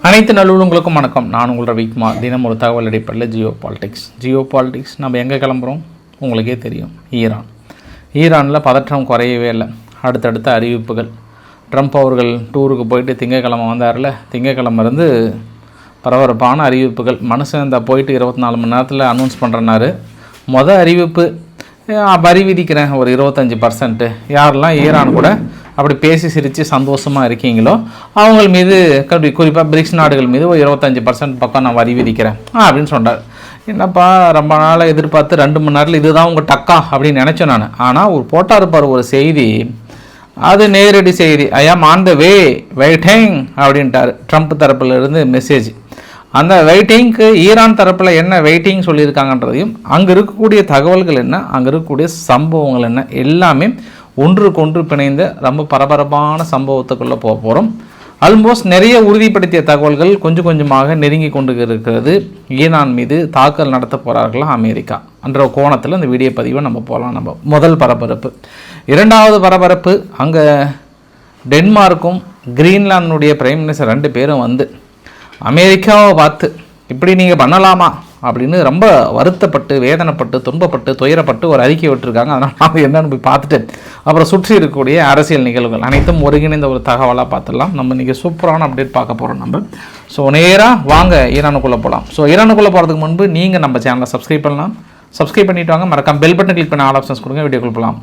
அனைத்து நல்லுள்ளங்களுக்கும் வணக்கம். நான் உங்கள் ரவிக்குமார். தினம் ஒரு தகவல் அடிப்படையில் ஜியோ பாலிட்டிக்ஸ் நம்ம எங்கே கிளம்புறோம் உங்களுக்கே தெரியும். ஈரானில் பதற்றம் குறையவே இல்லை. அடுத்தடுத்த அறிவிப்புகள். ட்ரம்ப் அவர்கள் டூருக்கு போயிட்டு திங்கக்கிழமை வந்தார்ல, திங்கக்கிழமை இருந்து பரபரப்பான அறிவிப்புகள். மனுஷன் இந்த போயிட்டு 24 மணி நேரத்தில் அனௌன்ஸ் பண்ணுறனாரு. அறிவிப்பு வரி விதிக்கிறேன் ஒரு 25%. யாரெல்லாம் ஈரான் கூட அப்படி பேசி சிரித்து சந்தோஷமாக இருக்கீங்களோ அவங்க மீது குறிப்பாக பிரிக்ஸ் நாடுகள் மீது ஒரு 25% பக்கம் நான் வரி விதிக்கிறேன் அப்படின்னு சொன்னார். என்னப்பா ரொம்ப நாளாக எதிர்பார்த்து 2 மணி நேரத்தில் இதுதான் உங்கள் டக்கா அப்படின்னு நினச்சேன் நான். ஆனால் ஒரு போட்டாருப்பார் ஒரு செய்தி, அது நேரடி செய்தி. I am on the way waiting அப்படின்ட்டார் ட்ரம்ப் தரப்பில் இருந்து மெசேஜ். அந்த வெயிட்டிங்க்கு ஈரான் தரப்பில் என்ன வெயிட்டிங் சொல்லியிருக்காங்கன்றதையும், அங்கே இருக்கக்கூடிய தகவல்கள் என்ன, அங்கே இருக்கக்கூடிய சம்பவங்கள் என்ன, எல்லாமே ஒன்றுக்கொன்று பிணைந்த ரொம்ப பரபரப்பான சம்பவத்துக்குள்ளே போக போகிறோம். ஆல்மோஸ்ட் நிறைய உறுதிப்படுத்திய தகவல்கள் கொஞ்சம் கொஞ்சமாக நெருங்கி கொண்டு இருக்கிறது. ஈரான் மீது தாக்குதல் நடத்த போகிறார்களா அமெரிக்கா என்ற கோணத்தில் இந்த வீடியோ பதிவை நம்ம போகலாம். நம்ம முதல் பரபரப்பு. இரண்டாவது பரபரப்பு, அங்கே டென்மார்க்கும் கிரீன்லாந்துடைய பிரைம் மினிஸ்டர் 2 பேரும் வந்து அமெரிக்காவை பார்த்து இப்படி நீங்கள் பண்ணலாமா அப்படின்னு ரொம்ப வருத்தப்பட்டு வேதனைப்பட்டு துன்பப்பட்டு துயரப்பட்டு ஒரு அறிக்கை விட்டுருக்காங்க. அதனால் நான் என்னென்னு போய் பார்த்துட்டு அப்புறம் சுற்றி இருக்கக்கூடிய அரசியல் நிகழ்வுகள் அனைத்தும் ஒருங்கிணைந்த ஒரு தகவலாக பார்த்துடலாம். நம்ம இன்றைக்கி சூப்பரான அப்டேட் பார்க்க போகிறோம் நம்ம. ஸோ நேராக வாங்க ஈரானுக்குள்ளே போகலாம். ஸோ ஈரானுக்குள்ளே போகிறதுக்கு முன்பு நீங்கள் நம்ம சேனலை சப்ஸ்கிரைப் பண்ணலாம். சப்ஸ்கிரைப் பண்ணிவிட்டு வாங்க. மறக்காம பெல் பட்டன் கிளிக் பண்ண ஆல் ஆப்ஷன்ஸ் கொடுங்க. வீடியோக்குள்ள போகலாம்.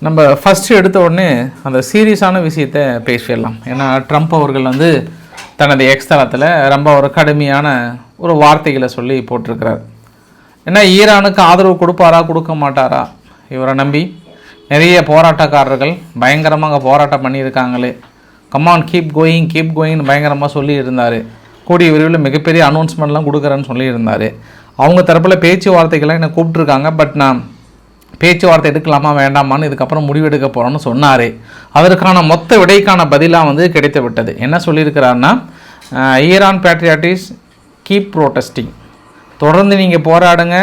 நம்ம ஃபஸ்ட்டு எடுத்த உடனே அந்த சீரியஸான விஷயத்தை பேசிடலாம். ஏன்னா ட்ரம்ப் அவர்கள் வந்து தனது எக்ஸ் தளத்தில் ரொம்ப ஒரு கடுமையான ஒரு வார்த்தைகளை சொல்லி போட்டிருக்கிறார். ஏன்னா ஈரானுக்கு ஆதரவு கொடுப்பாரா கொடுக்க மாட்டாரா, இவரை நம்பி நிறைய போராட்டக்காரர்கள் பயங்கரமாக போராட்டம் பண்ணியிருக்காங்களே, கமான் கீப் கோயிங்னு பயங்கரமாக சொல்லி இருந்தார். கூடிய விரைவில் மிகப்பெரிய அனௌன்ஸ்மெண்ட்லாம் கொடுக்குறேன்னு சொல்லியிருந்தார். அவங்க தரப்பில் பேச்சுவார்த்தைகள்லாம் என்னை கூப்பிட்ருக்காங்க. பட் நான் பேச்சுவார்த்தை எடுக்கலாமா வேண்டாமான்னு இதுக்கப்புறம் முடிவெடுக்க போகிறோன்னு சொன்னார். அதற்கான மொத்த விடைக்கான பதிலாக வந்து கிடைத்து விட்டது. என்ன சொல்லியிருக்கிறாருன்னா, ஈரான் பேட்ரியாட்டிஸ் கீப் ப்ரோட்டஸ்டிங், தொடர்ந்து நீங்கள் போராடுங்க,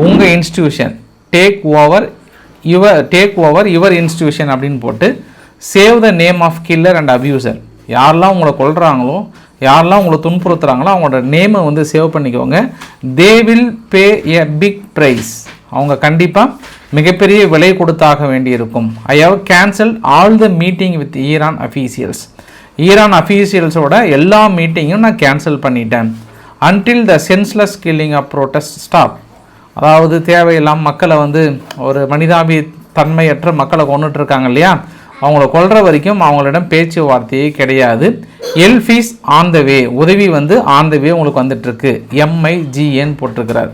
உங்கள் institution take over your institution அப்படின்னு போட்டு save the name of killer and abuser. யாரெல்லாம் உங்களை கொல்றாங்களோ, யாரெல்லாம் உங்களை துன்புறுத்துகிறாங்களோ அவங்களோட நேமை வந்து சேவ் பண்ணிக்கோங்க. They will pay a big price. அவங்க கண்டிப்பாக மிகப்பெரிய விலை கொடுத்தாக வேண்டியிருக்கும். I have cancelled all the meeting with Iran officials. Iran அஃபீஷியல்ஸோட எல்லா மீட்டிங்கும் நான் கேன்சல் பண்ணிட்டேன். Until the senseless killing of protest stop. அதாவது தேவையில்லாமல் மக்களை வந்து ஒரு மனிதாபி தன்மையற்ற மக்களை கொண்டுட்ருக்காங்க இல்லையா, அவங்கள கொல்ற வரைக்கும் அவங்களிடம் பேச்சுவார்த்தையே கிடையாது. எல்ஃபீஸ் ஆன் த வே, உதவி வந்து ஆன் த வே உங்களுக்கு வந்துட்டுருக்கு. MIGN போட்டிருக்கிறார்.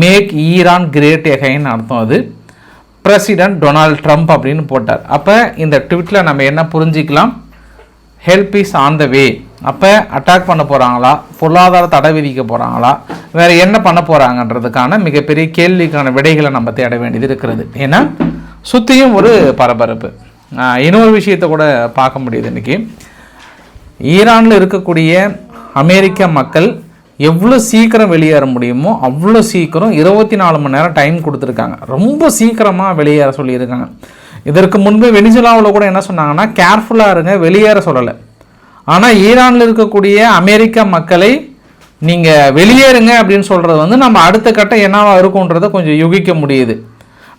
மேக் ஈரான் கிரேட் எகைன் அர்த்தம். அது பிரசிடென்ட் டொனால்ட் ட்ரம்ப் அப்படின்னு போட்டார். அப்போ இந்த ட்வீட்டில் நம்ம என்ன புரிஞ்சிக்கலாம், ஹெல்ப் இஸ் ஆன் த வே. அப்போ அட்டாக் பண்ண போகிறாங்களா, பொருளாதார தடை விதிக்க போகிறாங்களா, வேறு என்ன பண்ண போகிறாங்கன்றதுக்கான மிகப்பெரிய கேள்விக்கான விடைகளை நம்ம தேட வேண்டியது இருக்கிறது. ஏன்னா சுற்றியும் ஒரு பரபரப்பு. இன்னொரு விஷயத்தை கூட பார்க்க முடியுது. இன்றைக்கி ஈரானில் இருக்கக்கூடிய அமெரிக்க மக்கள் எவ்வளோ சீக்கிரம் வெளியேற முடியுமோ அவ்வளோ சீக்கிரம் 24 மணி நேரம் டைம் கொடுத்துருக்காங்க. ரொம்ப சீக்கிரமாக வெளியேற சொல்லியிருக்காங்க. இதற்கு முன்பு வெனிசுலாவில் கூட என்ன சொன்னாங்கன்னா, கேர்ஃபுல்லாக இருங்க, வெளியேற சொல்லலை. ஆனால் ஈரானில் இருக்கக்கூடிய அமெரிக்க மக்களை நீங்கள் வெளியேறுங்க அப்படின்னு சொல்கிறது வந்து நம்ம அடுத்த கட்டம் என்னவா இருக்குன்றதை கொஞ்சம் யூகிக்க முடியுது.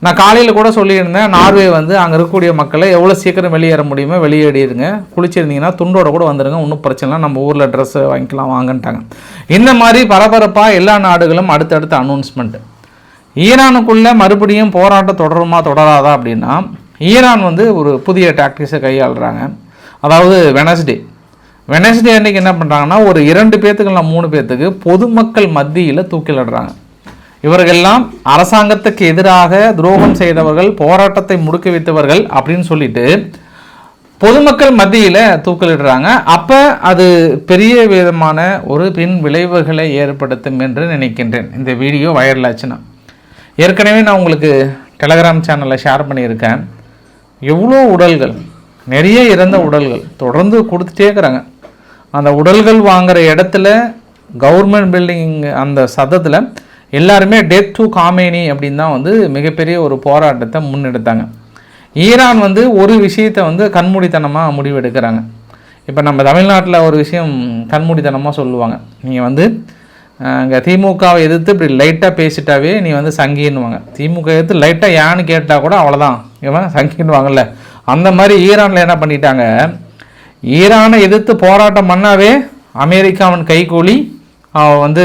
நான் காலையில் கூட சொல்லியிருந்தேன், நார்வே வந்து அங்கே இருக்கக்கூடிய மக்களை எவ்வளோ சீக்கிரம் வெளியேற முடியுமோ வெளியேறிடுங்க, குளிச்சிருந்தீங்கன்னா துண்டோட கூட வந்துடுங்க, ஒன்றும் பிரச்சனை, நம்ம ஊரில் ட்ரெஸ்ஸு வாங்கிக்கலாம் வாங்கன்ட்டாங்க. இந்த மாதிரி பரபரப்பாக எல்லா நாடுகளும் அடுத்தடுத்த அனௌன்ஸ்மெண்ட். ஈரானுக்குள்ளே மறுபடியும் போராட்டம் தொடருமா தொடராதா அப்படின்னா, ஈரான் வந்து ஒரு புதிய டாக்டிக்ஸை கையாளுறாங்க. அதாவது வெனஸ்டே அன்றைக்கி என்ன பண்ணுறாங்கன்னா, ஒரு 2 பேர்த்துக்கு இல்லை 3 பேர்த்துக்கு பொதுமக்கள் மத்தியில் தூக்கிலிடுறாங்க. இவர்களெல்லாம் அரசாங்கத்துக்கு எதிராக துரோகம் செய்தவர்கள், போராட்டத்தை முடுக்கி வைத்தவர்கள் அப்படின்னு சொல்லிட்டு பொதுமக்கள் மத்தியில் தூக்கிலிடுறாங்க. அப்போ அது பெரிய விதமான ஒரு பின் விளைவுகளை ஏற்படுத்தும் என்று நினைக்கின்றேன். இந்த வீடியோ வைரல் ஆச்சுன்னா, ஏற்கனவே நான் உங்களுக்கு டெலகிராம் சேனலில் ஷேர் பண்ணியிருக்கேன். எவ்வளோ உடல்கள், நிறைய இறந்த உடல்கள் தொடர்ந்து கொடுத்துட்டே இருக்கிறாங்க. அந்த உடல்கள் வாங்குகிற இடத்துல கவர்மெண்ட் பில்டிங் அந்த சதத்தில் எல்லாருமே டெத் டு காமேனி அப்படின்னு தான் வந்து மிகப்பெரிய ஒரு போராட்டத்தை முன்னெடுத்தாங்க. ஈரான் வந்து ஒரு விஷயத்தை வந்து கண்மூடித்தனமாக முடிவெடுக்கிறாங்க. இப்போ நம்ம தமிழ்நாட்டில் ஒரு விஷயம் கண்மூடித்தனமாக சொல்லுவாங்க, நீங்கள் வந்து இங்கே திமுகவை எதிர்த்து இப்படி லைட்டாக பேசிட்டாவே நீ வந்து சங்கின்னுவாங்க. திமுக எதிர்த்து லைட்டாக ஏன்னு கேட்டால் கூட அவ்வளோதான் இவன் சங்கின்னுவாங்கல்ல. அந்த மாதிரி ஈரானில் என்ன பண்ணிட்டாங்க, ஈரானை எதிர்த்து போராட்டம் பண்ணாவே அமெரிக்காவின் கைகூலி வந்து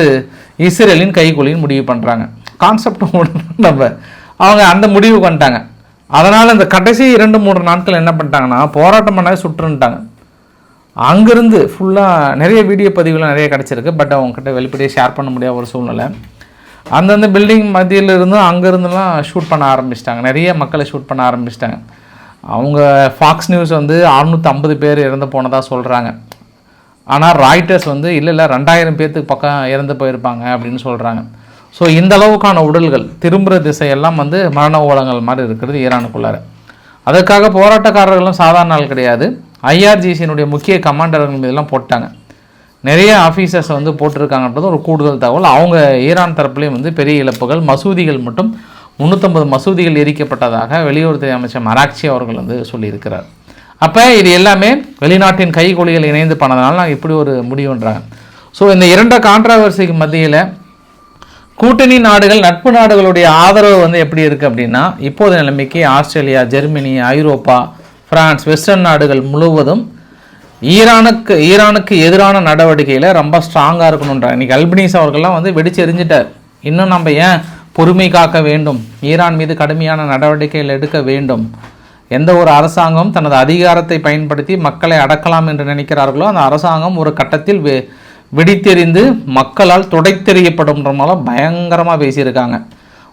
இஸ்ரேலின் கைகூலின்னு முடிவு பண்ணுறாங்க. கான்செப்ட் நம்ம அவங்க அந்த முடிவு பண்ணிட்டாங்க. அதனால் இந்த கடைசி 2-3 நாட்கள் என்ன பண்ணிட்டாங்கன்னா போராட்டம் பண்ணாவே சுட்டுன்ட்டாங்க. அங்கேருந்து ஃபுல்லாக நிறைய வீடியோ பதிவுலாம் நிறைய கிடச்சிருக்கு. பட் அவங்ககிட்ட வெளிப்படையாக ஷேர் பண்ண முடியாத ஒரு சூழ்நிலை. அந்தந்த பில்டிங் மத்தியிலிருந்து அங்கேருந்துலாம் ஷூட் பண்ண ஆரம்பிச்சிட்டாங்க. நிறைய மக்களை ஷூட் பண்ண ஆரம்பிச்சிட்டாங்க. அவங்க ஃபாக்ஸ் நியூஸ் வந்து 650 பேர் இறந்து போனதாக சொல்கிறாங்க. ஆனால் ராய்டர்ஸ் வந்து இல்லை 2000 பேர்த்துக்கு பக்கம் இறந்து போயிருப்பாங்க அப்படின்னு சொல்கிறாங்க. ஸோ இந்த அளவுக்கான உடல்கள் திரும்புகிற திசையெல்லாம் வந்து மரண ஓலங்கள் மாதிரி இருக்கிறது ஈரானுக்குள்ளார. அதுக்காக போராட்டக்காரர்களும் சாதாரண நாள் கிடையாது. ஐஆர்ஜிசியினுடைய முக்கிய கமாண்டர்கள் மீதெல்லாம் போட்டாங்க. நிறைய ஆஃபீஸர்ஸ் வந்து போட்டிருக்காங்கன்றது ஒரு கூடுதல் தகவல். அவங்க ஈரான் தரப்புலேயும் வந்து பெரிய இழப்புகள், மசூதிகள் மட்டும் 350 மசூதிகள் எரிக்கப்பட்டதாக வெளியுறவுத்துறை அமைச்சர் மராக்சி அவர்கள் வந்து சொல்லியிருக்கிறார். அப்போ இது எல்லாமே வெளிநாட்டின் கைகூலிகள் இணைந்து பண்ணதுனால நாங்கள் இப்படி ஒரு முடிவுன்றாங்க. ஸோ இந்த 2 கான்ட்ராவர்சிக்கு மத்தியில் கூட்டணி நாடுகள், நட்பு நாடுகளுடைய ஆதரவு வந்து எப்படி இருக்குது அப்படின்னா, இப்போது நிலைமைக்கு ஆஸ்திரேலியா, ஜெர்மனி, ஐரோப்பா, பிரான்ஸ், வெஸ்டர்ன் நாடுகள் முழுவதும் ஈரானுக்கு எதிரான நடவடிக்கையில் ரொம்ப ஸ்ட்ராங்காக இருக்கணுன்றாங்க. இன்றைக்கி அல்பனீஸ் அவர்கள்லாம் வந்து வெடிச்சு எரிஞ்சிட்டார். இன்னும் நம்ம ஏன் பொறுமை காக்க வேண்டும், ஈரான் மீது கடுமையான நடவடிக்கைகள் எடுக்க வேண்டும். எந்த ஒரு அரசாங்கம் தனது அதிகாரத்தை பயன்படுத்தி மக்களை அடக்கலாம் என்று நினைக்கிறார்களோ அந்த அரசாங்கம் ஒரு கட்டத்தில் வெடித்தெறிந்து மக்களால் துடைத்தெறியப்படும்ன்ற மூலம் பயங்கரமாக பேசியிருக்காங்க.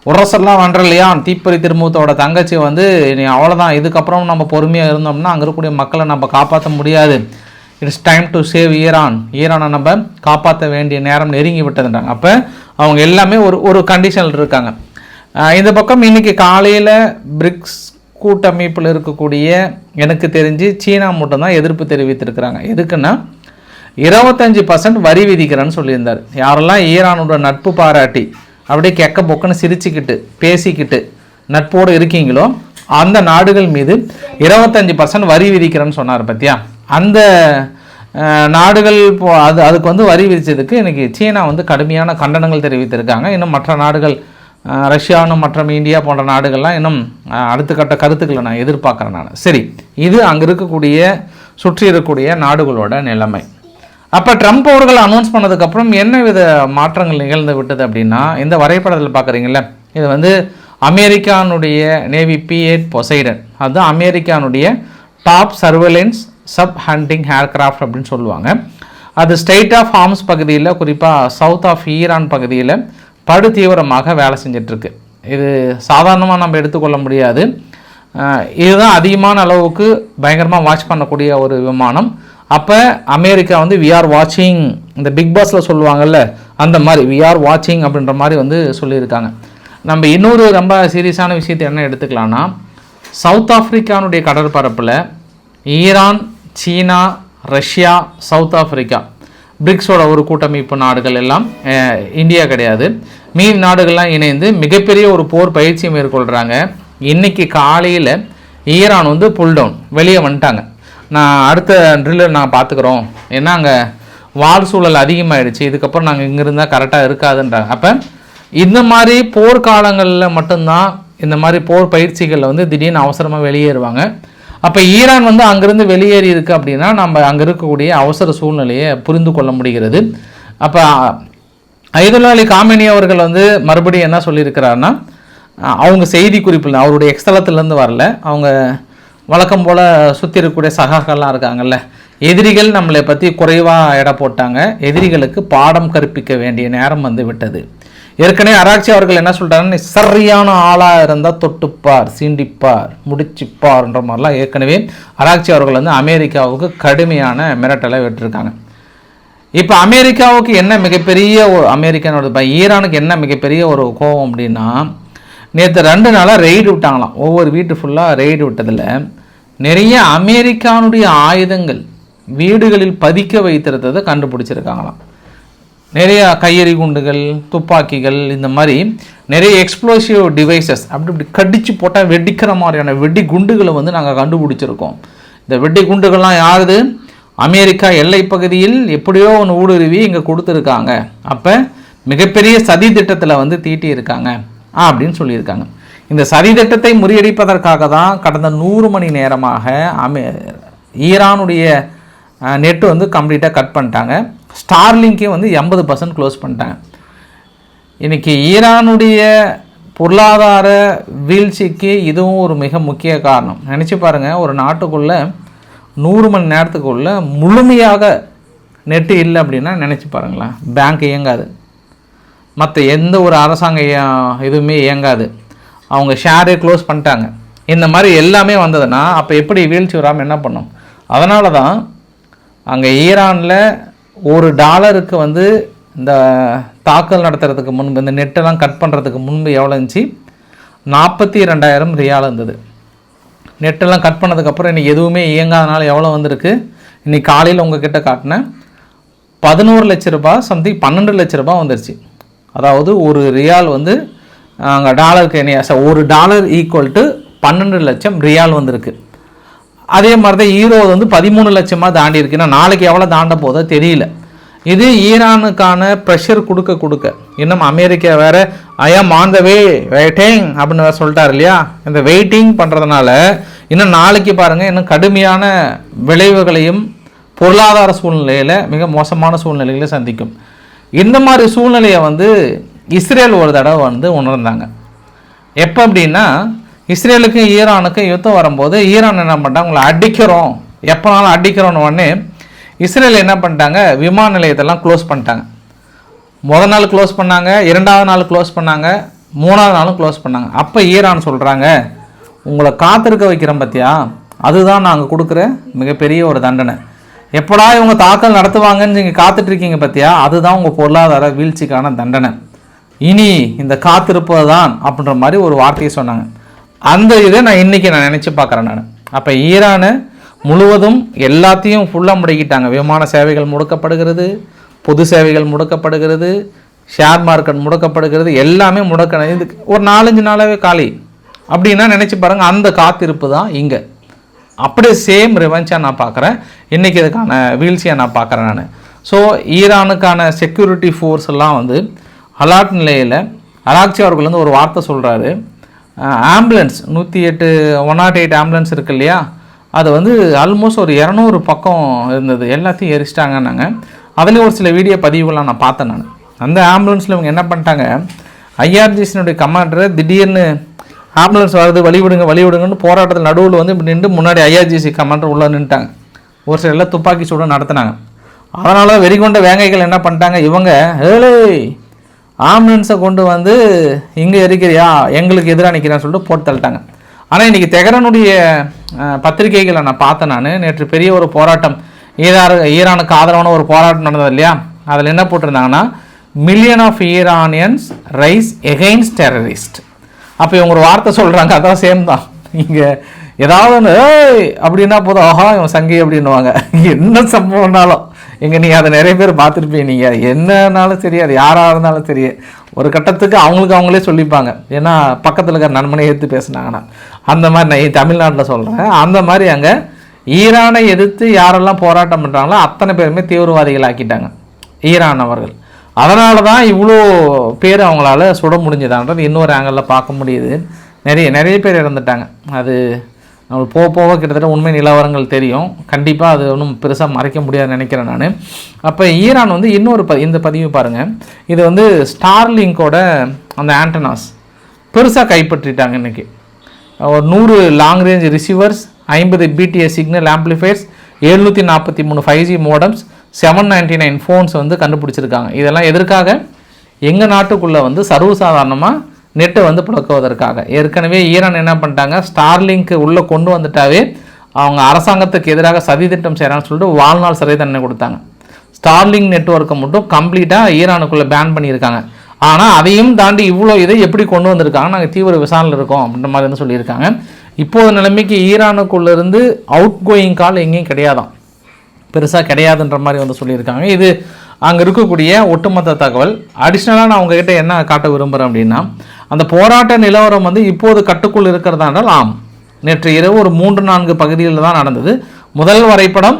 உரசெல்லாம் வன்ற இல்லையா, தீப்பறி திருமுகத்தோட தங்கச்சி வந்து நீ அவ்வளோதான், இதுக்கப்புறம் நம்ம பொறுமையாக இருந்தோம்னா அங்கே இருக்கக்கூடிய மக்களை நம்ம காப்பாற்ற முடியாது, இட்ஸ் டைம் டு சேவ் ஈரானை நம்ம காப்பாற்ற வேண்டிய நேரம் நெருங்கி விட்டதுன்றாங்க. அப்போ அவங்க எல்லாமே ஒரு கண்டிஷனில் இருக்காங்க. இந்த பக்கம் இன்றைக்கி காலையில் பிரிக்ஸ் கூட்டமைப்பில் இருக்கக்கூடிய எனக்கு தெரிஞ்சு சீனா மட்டும்தான் எதிர்ப்பு தெரிவித்திருக்கிறாங்க. எதுக்குன்னா 25% வரி விதிக்கிறேன்னு சொல்லியிருந்தார். யாரெல்லாம் ஈரானோட நட்பு பாராட்டி அப்படியே கெக்க பொக்குன்னு சிரிச்சுக்கிட்டு பேசிக்கிட்டு நட்போடு இருக்கீங்களோ அந்த நாடுகள் மீது 25% வரி விதிக்கிறேன்னு சொன்னார் பற்றியா. அந்த நாடுகள் அதுக்கு வந்து வரி விதித்ததுக்கு இன்றைக்கி சீனா வந்து கடுமையான கண்டனங்கள் தெரிவித்திருக்காங்க. இன்னும் மற்ற நாடுகள் ரஷ்யானும் மற்றும் இந்தியா போன்ற நாடுகள்லாம் இன்னும் அடுத்த கட்ட கருத்துக்களை நான் எதிர்பார்க்குறேன் நான். சரி, இது அங்கே இருக்கக்கூடிய சுற்றி இருக்கக்கூடிய நாடுகளோட நிலைமை. அப்போ ட்ரம்ப் அவர்கள் அனௌன்ஸ் பண்ணதுக்கப்புறம் என்ன வித மாற்றங்கள் நிகழ்ந்து விட்டது அப்படின்னா, இந்த வரைபடத்தில் பார்க்குறீங்கள, இது வந்து அமெரிக்கானுடைய நேவி P-8 பொசைடன். அதுதான் அமெரிக்கானுடைய top surveillance sub hunting aircraft அப்படின்னு சொல்லுவாங்க. அது ஸ்டேட் ஆஃப் ஹார்ம்ஸ் பகுதியில், குறிப்பாக சவுத் ஆஃப் ஈரான் பகுதியில் படு தீவிரமாக வேலை செஞ்சிட்ருக்கு. இது சாதாரணமாக நம்ம எடுத்துக்கொள்ள முடியாது. இதுதான் அதிகமான அளவுக்கு பயங்கரமாக வாட்ச் பண்ணக்கூடிய ஒரு விமானம். அப்போ அமெரிக்கா வந்து வி ஆர் வாட்சிங், இந்த பிக் பாஸில் சொல்லுவாங்கள்ல அந்த மாதிரி வி ஆர் வாட்சிங் அப்படின்ற மாதிரி வந்து சொல்லியிருக்காங்க. நம்ம இன்னொரு ரொம்ப சீரியஸான விஷயத்தை என்ன எடுத்துக்கலாம்னா, சவுத் ஆஃப்ரிக்கானுடைய கடற்பரப்பில் ஈரான், சீனா, ரஷ்யா, சவுத் ஆஃப்ரிக்கா பிரிக்ஸோட ஒரு கூட்டமைப்பு நாடுகள் எல்லாம், இந்தியா கிடையாது, மீதி நாடுகள்லாம் இணைந்து மிகப்பெரிய ஒரு போர் பயிற்சி மேற்கொள்கிறாங்க. இன்றைக்கி காலையில் ஈரான் வந்து புல் டவுன் வெளியே வந்துட்டாங்க. நான் அடுத்த ட்ரில்லர் நாங்கள் பார்த்துக்குறோம், ஏன்னா அங்கே வார் சூழல் அதிகமாகிடுச்சு, இதுக்கப்புறம் நாங்கள் இங்கே இருந்தால் கரெக்டாக இருக்காதுன்றாங்க. அப்போ இந்த மாதிரி போர்க்காலங்களில் மட்டும்தான் இந்த மாதிரி போர் பயிற்சிகளில் வந்து திடீர்னு அவசரமாக வெளியேறுவாங்க. அப்போ ஈரான் வந்து அங்கேருந்து வெளியேறி இருக்குது அப்படின்னா நம்ம அங்கே இருக்கக்கூடிய அவசர சூழ்நிலையை புரிந்து கொள்ள முடிகிறது. அப்போ அயதுல்லா அலி காமெனி அவர்கள் வந்து மறுபடியும் என்ன சொல்லியிருக்கிறாருன்னா, அவங்க செய்தி குறிப்பில் அவருடைய எக்ஸ்தலத்திலேருந்து வரல, அவங்க வழக்கம் போல் சுற்றி இருக்கக்கூடிய சகாக்கள்லாம் இருக்காங்கல்ல, எதிரிகள் நம்மளை பற்றி குறைவாக எடை போட்டாங்க, எதிரிகளுக்கு பாடம் கற்பிக்க வேண்டிய நேரம் வந்து விட்டது. ஏற்கனவே அராக்சி அவர்கள் என்ன சொல்லிட்டாங்கன்னு, சரியான ஆளாக இருந்தால் தொட்டுப்பார், சீண்டிப்பார், முடிச்சுப்பார்ன்ற மாதிரிலாம் ஏற்கனவே அராக்சி அவர்கள் வந்து அமெரிக்காவுக்கு கடுமையான மிரட்டலை விட்டுருக்காங்க. இப்போ அமெரிக்காவுக்கு என்ன மிகப்பெரிய அமெரிக்கானோட ஈரானுக்கு என்ன மிகப்பெரிய ஒரு கோபம் அப்படின்னா, நேற்று 2 நாளாக ரெய்டு விட்டாங்களாம். ஒவ்வொரு வீட்டு ஃபுல்லாக ரெய்டு விட்டதில் நிறைய அமெரிக்கானுடைய ஆயுதங்கள் வீடுகளில் பதிக்க வைத்திருந்ததை கண்டுபிடிச்சிருக்காங்களாம். நிறைய கையெறி குண்டுகள், துப்பாக்கிகள், இந்த மாதிரி நிறைய எக்ஸ்ப்ளோசிவ் டிவைசஸ் அப்படி இப்படி கடிச்சு போட்டால் வெடிக்கிற மாதிரியான வெடி குண்டுகளை வந்து நாங்கள் கண்டுபிடிச்சிருக்கோம். இந்த வெடி குண்டுகள்லாம் யாருது? அமெரிக்கா எல்லை பகுதியில் எப்படியோ ஒன்று ஊடுருவி இங்கே கொடுத்துருக்காங்க. அப்போ மிகப்பெரிய சதி திட்டத்தில் வந்து தீட்டி இருக்காங்க அப்படின்னு சொல்லியிருக்காங்க. இந்த சதி திட்டத்தை முறியடிப்பதற்காக தான் கடந்த 100 மணி நேரமாக ஈரானுடைய நெட்டு வந்து கம்ப்ளீட்டாக கட் பண்ணிட்டாங்க. ஸ்டார்லிங்கே வந்து 80% க்ளோஸ் பண்ணிட்டாங்க. இன்றைக்கி ஈரானுடைய பொருளாதார வீழ்ச்சிக்கு இதுவும் ஒரு மிக முக்கிய காரணம். நினச்சி பாருங்கள், ஒரு நாட்டுக்குள்ளே 100 மணி நேரத்துக்குள்ளே முழுமையாக நெட்டு இல்லை அப்படின்னா நினச்சி பாருங்களேன், பேங்க் இயங்காது, மற்ற எந்த ஒரு அரசாங்க இதுவுமே இயங்காது, அவங்க ஷேரே க்ளோஸ் பண்ணிட்டாங்க. இந்த மாதிரி எல்லாமே வந்ததுன்னா அப்போ எப்படி வீழ்ச்சி வராமல் என்ன பண்ணும்? அதனால தான் அங்கே ஈரானில் $1 வந்து இந்த தாக்கல் நடத்துறதுக்கு முன்பு, இந்த நெட்டெல்லாம் கட் பண்ணுறதுக்கு முன்பு எவ்வளோ இருந்துச்சு? 42,000 ரியால் இருந்தது. நெட்டெல்லாம் கட் பண்ணதுக்கப்புறம் இன்றைக்கி எதுவுமே இயங்காதனால எவ்வளோ வந்திருக்கு? இன்றைக்கி காலையில் உங்ககிட்ட காட்டினேன் 11 லட்ச ரூபாய், சம்திங் 12 லட்ச ரூபாய் வந்துருச்சு. அதாவது ஒரு ரியால் வந்து அங்கே டாலருக்கு $1 ஈக்குவல் டு 12 லட்சம் ரியால் வந்திருக்கு. அதே மாதிரி தான் ஈரோ வந்து 13 லட்சமாக தாண்டி இருக்குன்னா நாளைக்கு எவ்வளோ தாண்ட போதோ தெரியல. இது ஈரானுக்கான ப்ரெஷர் கொடுக்க இன்னும் அமெரிக்கா வேறு I'm on the way waiting அப்படின்னு வேறு சொல்லிட்டார் இல்லையா? இந்த வெயிட்டிங் பண்ணுறதுனால இன்னும் நாளைக்கு பாருங்கள் இன்னும் கடுமையான விளைவுகளையும் பொருளாதார சூழ்நிலையில் மிக மோசமான சூழ்நிலைகளை சந்திக்கும். இந்த மாதிரி சூழ்நிலையை வந்து இஸ்ரேல் ஒரு தடவை வந்து உணர்ந்தாங்க. எப்போ அப்படின்னா, இஸ்ரேலுக்கும் ஈரானுக்கும் யுத்தம் வரும்போது ஈரான் என்ன பண்ணிட்டாங்க, உங்களை அடிக்கிறோம், எப்போனாலும் அடிக்கிறோன்னு உடனே இஸ்ரேல் என்ன பண்ணிட்டாங்க, விமான நிலையத்தெல்லாம் க்ளோஸ் பண்ணிட்டாங்க. முதல் நாள் க்ளோஸ் பண்ணாங்க, 2வது நாள் க்ளோஸ் பண்ணாங்க, 3வது நாளும் க்ளோஸ் பண்ணாங்க. அப்போ ஈரான் சொல்கிறாங்க, உங்களை காத்திருக்க வைக்கிறோம் பார்த்தியா, அதுதான் நாங்கள் கொடுக்குற மிகப்பெரிய ஒரு தண்டனை. எப்படா இவங்க தாக்கல் நடத்துவாங்கன்னு நீங்கள் காத்துட்ருக்கீங்க பார்த்தியா, அதுதான் உங்கள் பொருளாதார வீழ்ச்சிக்கான தண்டனை. இனி இந்த காத்திருப்பது தான் அப்படின்ற மாதிரி ஒரு வார்த்தையை சொன்னாங்க. அந்த இதை நான் இன்றைக்கி நினச்சி பார்க்குறேன் நான். அப்போ ஈரானு முழுவதும் எல்லாத்தையும் ஃபுல்லாக முடக்கிட்டாங்க. விமான சேவைகள் முடக்கப்படுகிறது, பொது சேவைகள் முடக்கப்படுகிறது, ஷேர் மார்க்கெட் முடக்கப்படுகிறது, எல்லாமே முடக்கணும். இது ஒரு 4-5 நாளாகவே காலி அப்படின்னா நினச்சி பாருங்கள். அந்த காத்திருப்பு தான் இங்கே அப்படியே சேம் ரிவென்ச்சாக நான் பார்க்குறேன். இன்றைக்கி இதுக்கான வீழ்ச்சியாக நான் பார்க்குறேன் நான். ஸோ ஈரானுக்கான செக்யூரிட்டி ஃபோர்ஸ் எல்லாம் வந்து அலாட் நிலையில் அராக்சி அவர்கள் வந்து ஒரு வார்த்தை சொல்கிறாரு. ஆம்புலன்ஸ் 108 ஆம்புலன்ஸ் இருக்கு இல்லையா, அது வந்து ஆல்மோஸ்ட் ஒரு 200 பக்கம் இருந்தது, எல்லாத்தையும் எரிச்சிட்டாங்கன்னாங்க. அதுலேயும் ஒரு சில வீடியோ பதிவுகள்லாம் நான் பார்த்தேன் நான். அந்த ஆம்புலன்ஸில் இவங்க என்ன பண்ணிட்டாங்க, ஐஆர்ஜிசினுடைய கமாண்டரை திடீர்னு ஆம்புலன்ஸ் வருது வழிவிடுங்கன்னு போராட்டத்தில் நடுவில் வந்து இப்படி நின்று முன்னாடி ஐஆர்ஜிசி கமாண்டர் உள்ளே நின்றுட்டாங்க. ஒரு சில எல்லாம் துப்பாக்கி சூடு நடத்தினாங்க. அதனால் வெறிகொண்ட வேங்கைகள் என்ன பண்ணிட்டாங்க, இவங்க ஏழை ஆம்புலன்ஸை கொண்டு வந்து இங்கே எரிக்கிறியா, எங்களுக்கு எதிராக நிற்கிறான்னு சொல்லிட்டு போட்டு தள்ளிட்டாங்க. ஆனால் இன்றைக்கி தெஹ்ரானுடைய பத்திரிகைகளை நான் பார்த்தேன் நான். நேற்று பெரிய ஒரு போராட்டம், ஈரானுக்கு ஆதரவான ஒரு போராட்டம் நடந்தது இல்லையா, அதில் என்ன போட்டிருந்தாங்கன்னா, million of Iranians rise against terrorist. அப்போ இவங்க ஒரு வார்த்தை சொல்கிறாங்க, அதான் சேம் தான். இங்கே ஏதாவது ஒன்று அப்படின்னா போதும், ஆஹா இவன் சங்கி அப்படின்னுவாங்க. என்ன சம்பவம்னாலும் எங்கே நீங்கள் அதை நிறைய பேர் பார்த்துருப்பீங்க. நீங்கள் என்னன்னாலும் சரி, அது யாராக இருந்தாலும் சரி, ஒரு கட்டத்துக்கு அவங்களே சொல்லிப்பாங்க. ஏன்னா பக்கத்தில் இருக்கிற நண்பனை எடுத்து பேசுனாங்கன்னா, அந்த மாதிரி நான் தமிழ்நாட்டில் சொல்கிறேன். அந்த மாதிரி அங்கே ஈரானை எதிர்த்து யாரெல்லாம் போராட்டம் பண்ணுறாங்களோ அத்தனை பேருமே தீவிரவாதிகள் ஆக்கிட்டாங்க ஈரான் அவர்கள். அதனால தான் இவ்வளோ பேர் அவங்களால சுட முடிஞ்சதான்றது இன்னொரு ஆங்கிளில் பார்க்க முடியுது. நிறைய பேர் இறந்துட்டாங்க. அது நம்மளுக்கு போக கிட்டத்தட்ட உண்மை நிலவரங்கள் தெரியும். கண்டிப்பாக அது ஒன்றும் பெருசாக மறைக்க முடியாதுன்னு நினைக்கிறேன் நான். அப்போ ஈரான் வந்து இன்னொரு இந்த பதிவு பாருங்கள், இது வந்து ஸ்டார்லிங்கோட அந்த ஆண்டனாஸ் பெருசாக கைப்பற்றிட்டாங்க. இன்றைக்கி ஒரு 100 long range receiver's, 50 BTS signal amplifiers, 743 5G modems, 799 phones வந்து கண்டுபிடிச்சிருக்காங்க. இதெல்லாம் எதற்காக, எங்கள் நாட்டுக்குள்ளே வந்து சர்வசாதாரணமாக நெட்டை வந்து புழக்குவதற்காக. ஏற்கனவே ஈரான் என்ன பண்ணிட்டாங்க, ஸ்டார்லிங்க் உள்ளே கொண்டு வந்துட்டாவே அவங்க அரசாங்கத்துக்கு எதிராக சதி திட்டம் செய்கிறான்னு சொல்லிட்டு வாழ்நாள் சிறை தண்டனை கொடுத்தாங்க. ஸ்டார்லிங் நெட்வொர்க்கை மட்டும் கம்ப்ளீட்டாக ஈரானுக்குள்ளே பேன் பண்ணியிருக்காங்க. ஆனால் அதையும் தாண்டி இவ்வளோ இதை எப்படி கொண்டு வந்திருக்காங்க, நாங்கள் தீவிர விசாரணையில் இருக்கோம் அப்படின்ற மாதிரி வந்து சொல்லியிருக்காங்க. இப்போது நிலைமைக்கு ஈரானுக்குள்ளேருந்து அவுட் கோயிங் கால் எங்கேயும் கிடையாதான், பெருசாக கிடையாதுன்ற மாதிரி வந்து சொல்லியிருக்காங்க. இது அங்கே இருக்கக்கூடிய ஒட்டுமொத்த தகவல். அடிஷ்னலாக நான் உங்ககிட்ட என்ன காட்ட விரும்புகிறேன் அப்படின்னா, அந்த போராட்ட நிலவரம் வந்து இப்போது கட்டுக்குள் இருக்கிறதா என்றால் ஆம். நேற்று இரவு ஒரு 3-4 பகுதிகளில் தான் நடந்தது. முதல் வரைபடம்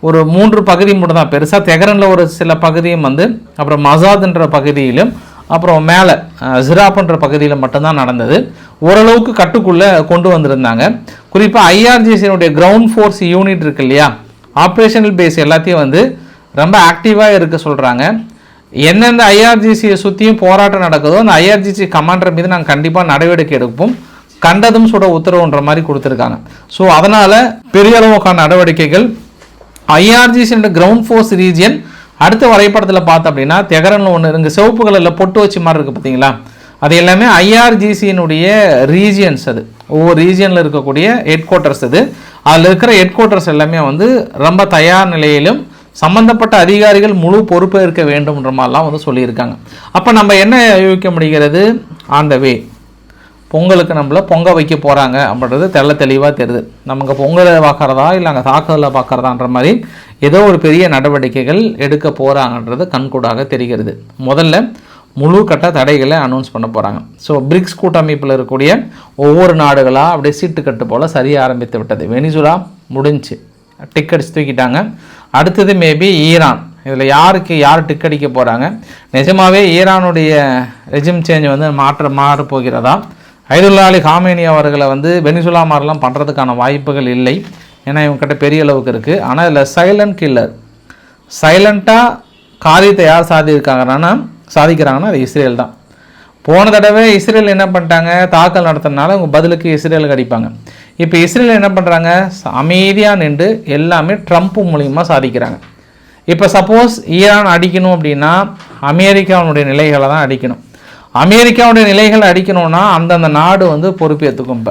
ஒரு 3 பகுதி மட்டும் தான், பெருசாக தெஹரானில் ஒரு சில பகுதியும் வந்து, அப்புறம் மசாத்ன்ற பகுதியிலும், அப்புறம் மேலே ஜிராப்ன்ற பகுதியில் மட்டும்தான் நடந்தது. ஓரளவுக்கு கட்டுக்குள்ளே கொண்டு வந்திருந்தாங்க. குறிப்பாக ஐஆர்ஜிசியினுடைய கிரவுண்ட் ஃபோர்ஸ் யூனிட் இருக்கு இல்லையா, ஆப்ரேஷனல் பேஸ் எல்லாத்தையும் வந்து ரொம்ப ஆக்டிவாக இருக்க சொல்கிறாங்க. எந்தெந்த ஐஆர்ஜிசியை சுற்றியும் போராட்டம் நடக்குதோ அந்த ஐஆர்ஜிசி கமாண்டர் மீது நாங்கள் கண்டிப்பாக நடவடிக்கை எடுப்போம், கண்டதும் சுட உத்தரவுன்ற மாதிரி கொடுத்துருக்காங்க. ஸோ அதனால் பெரிய அளவுக்கான நடவடிக்கைகள் ஐஆர்ஜிசியோட கிரவுண்ட் ஃபோர்ஸ் ரீஜியன். அடுத்த வரைபடத்தில் பார்த்தோம் அப்படின்னா தெஹரானில் ஒன்று இங்கே சிவப்பு கலரில் பொட்டு வச்சு மாதிரி இருக்குது பார்த்தீங்களா, அது எல்லாமே ஐஆர்ஜிசியினுடைய ரீஜியன்ஸ். அது ஒவ்வொரு ரீஜியனில் இருக்கக்கூடிய ஹெட் குவார்ட்டர்ஸ். அது அதில் இருக்கிற ஹெட் குவார்ட்டர்ஸ் எல்லாமே வந்து ரொம்ப தயார் நிலையிலும் சம்பந்தப்பட்ட அதிகாரிகள் முழு பொறுப்பை இருக்க வேண்டும்ன்ற மாதிரிலாம் வந்து சொல்லியிருக்காங்க. அப்போ நம்ம என்ன யூகிக்க முடிகிறது, ஆன் த வே பொங்கலுக்கு நம்மள பொங்க வைக்க போகிறாங்க அப்படின்றது தெளிவாக தெரியுது. நமக்கு பொங்கலை பார்க்குறதா இல்லை அங்கே தாக்குதலை பார்க்குறதான்ற மாதிரி ஏதோ ஒரு பெரிய நடவடிக்கைகள் எடுக்க போகிறாங்கன்றது கண்கூடாக தெரிகிறது. முதல்ல முழு கட்ட தடைகளை அனௌன்ஸ் பண்ண போகிறாங்க. ஸோ பிரிக்ஸ் கூட்டமைப்பில் இருக்கக்கூடிய ஒவ்வொரு நாடுகளாக அப்படியே சீட்டு கட்டு போல் சரிய ஆரம்பித்து விட்டது. வெனிசுலா முடிஞ்சு டிக்கெட்ஸ் தூக்கிட்டாங்க. அடுத்தது மேபி ஈரான். இதில் யார் டிக்கெட் போகிறாங்க, நிஜமாகவே ஈரானுடைய ரெஜிம் சேஞ்ச் வந்து மாற போகிறதா? ஐதுல்லா அலி காமேனி அவர்களை வந்து வெனிசுலா மாதிரிலாம் பண்ணுறதுக்கான வாய்ப்புகள் இல்லை, ஏன்னா இவங்ககிட்ட பெரிய அளவுக்கு இருக்குது. ஆனால் இதில் சைலண்ட் கில்லர், சைலண்ட்டாக காரியத்தை யார் சாதிக்கிறாங்கன்னா அது இஸ்ரேல் தான். போன தடவை இஸ்ரேல் என்ன பண்ணிட்டாங்க, தாக்கல் நடத்தினால அவங்க பதிலுக்கு இஸ்ரேலுக்கு அடிப்பாங்க. இப்போ இஸ்ரேல் என்ன பண்ணுறாங்க, அமைதியாக நின்று எல்லாமே ட்ரம்ப் மூலிமா சாதிக்கிறாங்க. இப்போ சப்போஸ் ஈரான் அடிக்கணும் அப்படின்னா அமெரிக்காவுடைய நிலைகளை தான் அடிக்கணும். அமெரிக்காவுடைய நிலைகள் அடிக்கணும்னா அந்தந்த நாடு வந்து பொறுப்பேற்றுக்கும்.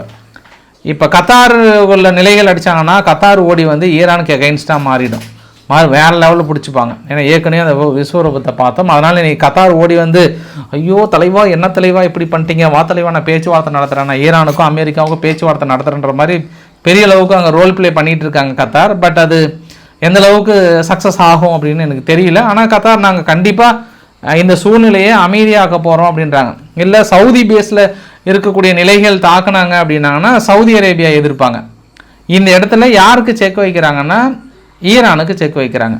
இப்போ கத்தார் உள்ள நிலைகள் அடித்தாங்கன்னா கத்தார் ஓடி வந்து ஈரானுக்கு எகைன்ஸ்டாக மாறிடும், வேறு லெவலில் பிடிச்சிப்பாங்க. ஏன்னா ஏற்கனவே அந்த விஸ்வரூபத்தை பார்த்தோம். அதனால் நீ கத்தார் ஓடி வந்து ஐயோ தலைவா என்ன தலைவா இப்படி பண்ணிட்டீங்க, வா தலைவா நான் பேச்சுவார்த்தை நடத்துகிறேன், நான் ஈரானுக்கும் அமெரிக்காவுக்கும் பேச்சுவார்த்தை நடத்துகிறேன்ற மாதிரி பெரிய அளவுக்கு அங்கே ரோல் ப்ளே பண்ணிகிட்டு இருக்காங்க கத்தார். பட் அது எந்த அளவுக்கு சக்ஸஸ் ஆகும் அப்படின்னு எனக்கு தெரியல. ஆனால் கத்தார் நாங்கள் கண்டிப்பாக இந்த சூழ்நிலையை அமைதியாக்க போகிறோம் அப்படின்றாங்க. இல்லை சவுதி பேஸில் இருக்கக்கூடிய நிலைகள் தாக்குனாங்க அப்படின்னாங்கன்னா சவுதி அரேபியா எதிர்ப்பாங்க. இந்த இடத்துல யாருக்கு செக் வைக்கிறாங்கன்னா ஈரானுக்கு செக் வைக்கிறாங்க.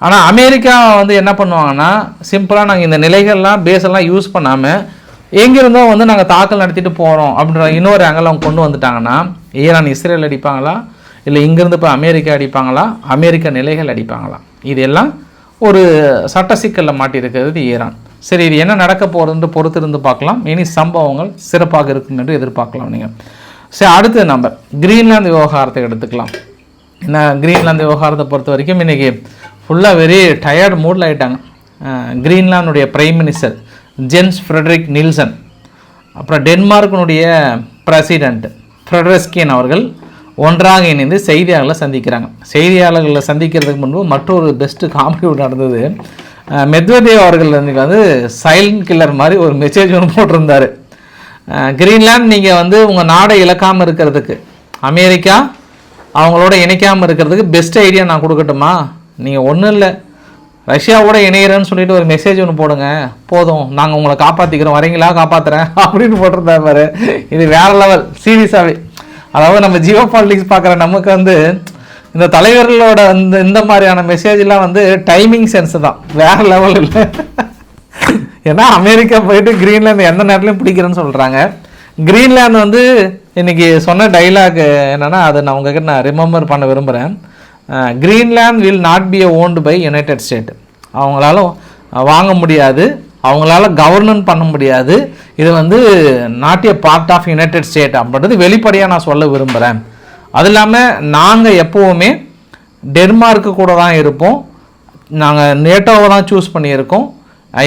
ஆனால் அமெரிக்கா வந்து என்ன பண்ணுவாங்கன்னா சிம்பிளாக நாங்கள் இந்த நிலைகள்லாம் பேஸெல்லாம் யூஸ் பண்ணாமல் எங்கிருந்தோ வந்து நாங்கள் தாக்கல் நடத்திட்டு போகிறோம் அப்படின்ற இன்னொரு ஆங்கிள் அவங்க கொண்டு வந்துட்டாங்கன்னா ஈரான் இஸ்ரேல் அடிப்பாங்களா, இல்லை இங்கேருந்து இப்போ அமெரிக்கா அடிப்பாங்களா, அமெரிக்க நிலைகள் அடிப்பாங்களா? இதெல்லாம் ஒரு சட்ட சிக்கலில் மாட்டியிருக்கிறது ஈரான். சரி, இது என்ன நடக்க போகிறதுன்னு பொறுத்திருந்து பார்க்கலாம். இனி சம்பவங்கள் சிறப்பாக இருக்கும் என்று எதிர்பார்க்கலாம் நீங்கள். சரி, அடுத்து நம்ம கிரீன்லாந்து விவகாரத்தை எடுத்துக்கலாம். ஏன்னா கிரீன்லாந்து விவகாரத்தை பொறுத்த வரைக்கும் இன்றைக்கி ஃபுல்லாக வெரி டயர்ட் மூடில் ஆகிட்டாங்க. கிரீன்லாந்துடைய prime minister gents Frederick Nelson, அப்புறம் டென்மார்க்கினுடைய பிரசிடெண்ட் ஃப்ரெட்ரிஸ்கியன் அவர்கள் ஒன்றாக இணைந்து செய்தியாளர்களை சந்திக்கிறாங்க. செய்தியாளர்களை சந்திக்கிறதுக்கு முன்பு மற்றொரு பெஸ்ட்டு காமெடி நடந்தது. மெத்வதேவ் அவர்கள் வந்து சைலண்ட் கில்லர் மாதிரி ஒரு மெசேஜ் ஒன்று போட்டிருந்தார். கிரீன்லாந்து நீங்கள் வந்து உங்கள் நாடை இழக்காமல் இருக்கிறதுக்கு, அமெரிக்கா அவங்களோட இணைக்காமல் இருக்கிறதுக்கு பெஸ்ட் ஐடியா நான் கொடுக்கட்டுமா? நீங்கள் ஒன்றும் இல்லை, ரஷ்யாவோட இணைகிறேன்னு சொல்லிட்டு ஒரு மெசேஜ் ஒன்று போடுங்க, போதும், நாங்கள் உங்களை காப்பாற்றிக்கிறோம், வரீங்களா, காப்பாற்றுறேன் அப்படின்னு போட்டிருந்தார் பாரு. இது வேற லெவல் சீரியஸாகவே. அதாவது நம்ம ஜியோ பாலிட்டிக்ஸ் பார்க்குற நமக்கு வந்து இந்த தலைவர்களோட இந்த மாதிரியான மெசேஜ்லாம் வந்து டைமிங் சென்ஸ் தான், வேற லெவல் இல்லை. ஏன்னா அமெரிக்கா போயிட்டு கிரீன்லாந்து எந்த நேரத்துலையும் பிடிக்கிறேன்னு சொல்கிறாங்க. கிரீன்லாந்து வந்து இன்றைக்கி சொன்ன டைலாக் என்னென்னா, அதை நான் உங்ககிட்ட நான் ரிமெம்பர் பண்ண விரும்புகிறேன். Greenland will not be owned by United State. அவங்களால வாங்க முடியாது, அவங்களால கவர்னன் பண்ண முடியாது, இது வந்து not a part of United State அப்படின்றது வெளிப்படையாக நான் சொல்ல விரும்புகிறேன். அது இல்லாமல் நாங்கள் எப்போவுமே டென்மார்க்கு கூட தான் இருப்போம், நாங்கள் நேட்டோவை தான் சூஸ் பண்ணியிருக்கோம்.